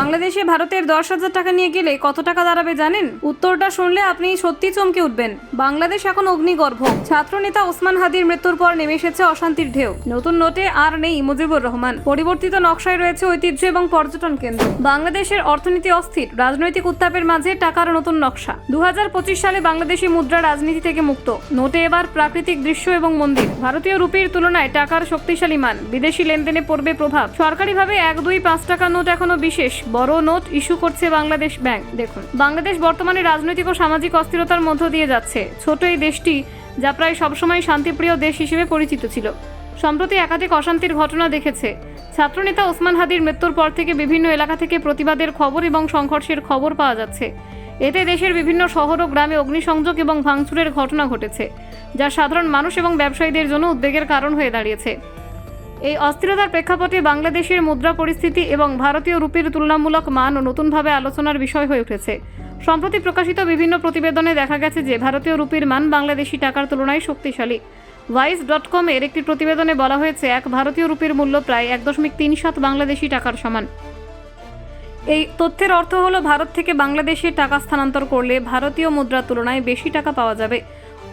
বাংলাদেশে ভারতের 10,000 টাকা নিয়ে গেলে কত টাকা দাঁড়াবে জানেন? উত্তরটা শুনলে আপনি সত্যি চমকে উঠবেন। বাংলাদেশ এখন অগ্নিগর্ভ। ছাত্রনেতা ওসমান হাদির মৃত্যুর পর নেমে এসেছে অশান্তির ঢেউ। নতুন নোটে আর নেই মুজিবুর রহমান, পরিবর্তিত নকশায় রয়েছে ঐতিহ্য এবং পর্যটন কেন্দ্র। বাংলাদেশের অর্থনীতি অস্থির, রাজনৈতিক উত্তাপের মাঝে টাকার নতুন নকশা। 2025 সালে বাংলাদেশি মুদ্রা রাজনীতি থেকে মুক্ত। নোটে এবার প্রাকৃতিক দৃশ্য এবং মন্দির। ভারতীয় রুপির তুলনায় টাকার শক্তিশালী মান, বিদেশি লেনদেনে পড়বে প্রভাব। সরকারিভাবে 1, 2, 5 টাকার নোট এখনো বিশেষ বড় নোট ইস্যু করছে বাংলাদেশ ব্যাংক। দেখুন, বাংলাদেশ বর্তমানে রাজনৈতিক ও সামাজিক অস্থিরতার মধ্য দিয়ে যাচ্ছে। ছোট এই দেশটি, যা প্রায় সবসময় শান্তিপ্রিয় দেশ হিসেবে পরিচিত ছিল, সম্প্রতি একাধিক অশান্তির ঘটনা দেখেছে। ছাত্রনেতা ওসমান হাদির মৃত্যুর পর থেকে বিভিন্ন এলাকা থেকে প্রতিবাদের খবর এবং সংঘর্ষের খবর পাওয়া যাচ্ছে। এতে দেশের বিভিন্ন শহর ও গ্রামে অগ্নিসংযোগ এবং ভাঙচুরের ঘটনা ঘটেছে, যা সাধারণ মানুষ এবং ব্যবসায়ীদের জন্য উদ্বেগের কারণ হয়ে দাঁড়িয়েছে। এই অস্থিরতার প্রেক্ষাপটে বাংলাদেশের মুদ্রা পরিস্থিতি এবং ভারতীয় রুপির তুলনামূলক মান নতুনভাবে আলোচনার বিষয় হয়ে উঠেছে। সম্প্রতি প্রকাশিত বিভিন্ন প্রতিবেদনে দেখা গেছে যে ভারতীয় রুপির মান বাংলাদেশি টাকার তুলনায় শক্তিশালী। Vice.com এর একটি প্রতিবেদনে বলা হয়েছে, এক ভারতীয় রুপির মূল্য প্রায় 1.37 বাংলাদেশি টাকার সমান। এই তথ্যের অর্থ হলো, ভারত থেকে বাংলাদেশে টাকা স্থানান্তর করলে ভারতীয় মুদ্রার তুলনায় বেশি টাকা পাওয়া যাবে।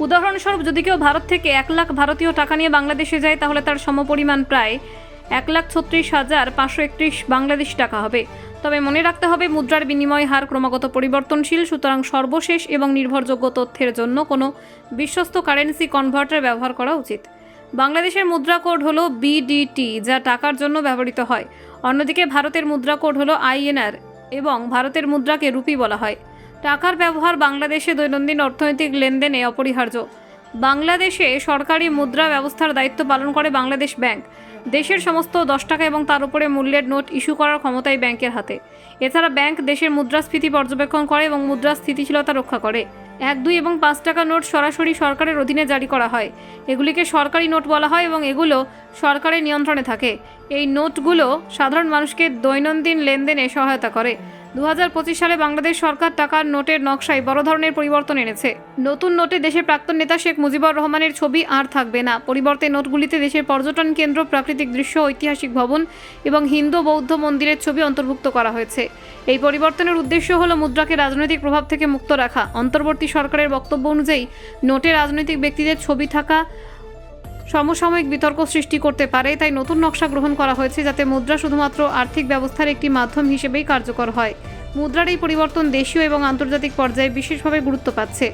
উদাহরণস্বরূপ, যদি কেউ ভারত থেকে 1 লাখ ভারতীয় টাকা নিয়ে বাংলাদেশে যায়, তাহলে তার সমপরিমাণ প্রায় 1,36,531 বাংলাদেশি টাকা হবে। তবে মনে রাখতে হবে, মুদ্রার বিনিময় হার ক্রমাগত পরিবর্তনশীল, সুতরাং সর্বশেষ এবং নির্ভরযোগ্য তথ্যের জন্য কোনো বিশ্বস্ত কারেন্সি কনভার্টার ব্যবহার করা উচিত। বাংলাদেশের মুদ্রা কোড হলো BDT, যা টাকার জন্য ব্যবহৃত হয়। অন্যদিকে ভারতের মুদ্রা কোড হলো INR এবং ভারতের মুদ্রাকে রুপি বলা হয়। টাকার ব্যবহার বাংলাদেশে দৈনন্দিন অর্থনৈতিক লেনদেনে অপরিহার্য। বাংলাদেশে সরকারি মুদ্রা ব্যবস্থার দায়িত্ব পালন করে বাংলাদেশ ব্যাংক। দেশের সমস্ত 10 টাকা এবং তার উপরে মূল্যের নোট ইস্যু করার ক্ষমতাই ব্যাংকের হাতে। এছাড়া ব্যাংক দেশের মুদ্রাস্ফীতি পর্যবেক্ষণ করে এবং মুদ্রার স্থিতিশীলতা রক্ষা করে। 1, 2 এবং 5 টাকা নোট সরাসরি সরকারের অধীনে জারি করা হয়। এগুলিকে সরকারি নোট বলা হয় এবং এগুলো সরকারের নিয়ন্ত্রণে থাকে। এই নোটগুলো সাধারণ মানুষকে দৈনন্দিন লেনদেনে সহায়তা করে। 2025 সালে বাংলাদেশ সরকার টাকার নোটের নকশায় বড় ধরনের পরিবর্তন এনেছে। নতুন নোটে দেশের প্রাক্তন নেতা শেখ মুজিবুর রহমানের ছবি আর থাকবে না। পরিবর্তে নোটগুলিতে দেশের পর্যটন কেন্দ্র, প্রাকৃতিক দৃশ্য, ঐতিহাসিক ভবন এবং হিন্দু বৌদ্ধ মন্দিরের ছবি অন্তর্ভুক্ত করা হয়েছে। এই পরিবর্তনের উদ্দেশ্য হলো মুদ্রাকে রাজনৈতিক প্রভাব থেকে মুক্ত রাখা। অন্তর্বর্তী সরকারের বক্তব্য অনুযায়ী, নোটে রাজনৈতিক ব্যক্তিদের ছবি থাকা সমসাময়িক বিতর্ক সৃষ্টি করতে পারে, তাই নতুন নকশা গ্রহণ করা হয়েছে, যাতে মুদ্রা শুধুমাত্র আর্থিক ব্যবস্থার একটি মাধ্যম হিসেবেই কার্যকর হয়। মুদ্রার এই পরিবর্তন দেশীয় এবং আন্তর্জাতিক পর্যায়ে বিশেষভাবে গুরুত্ব পাচ্ছে।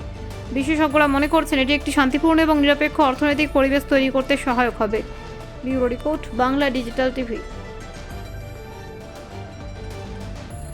বিশেষজ্ঞরা মনে করছেন, এটি একটি শান্তিপূর্ণ এবং নিরপেক্ষ অর্থনৈতিক পরিবেশ তৈরি করতে সহায়ক হবে। Bureau report, Bangla digital TV.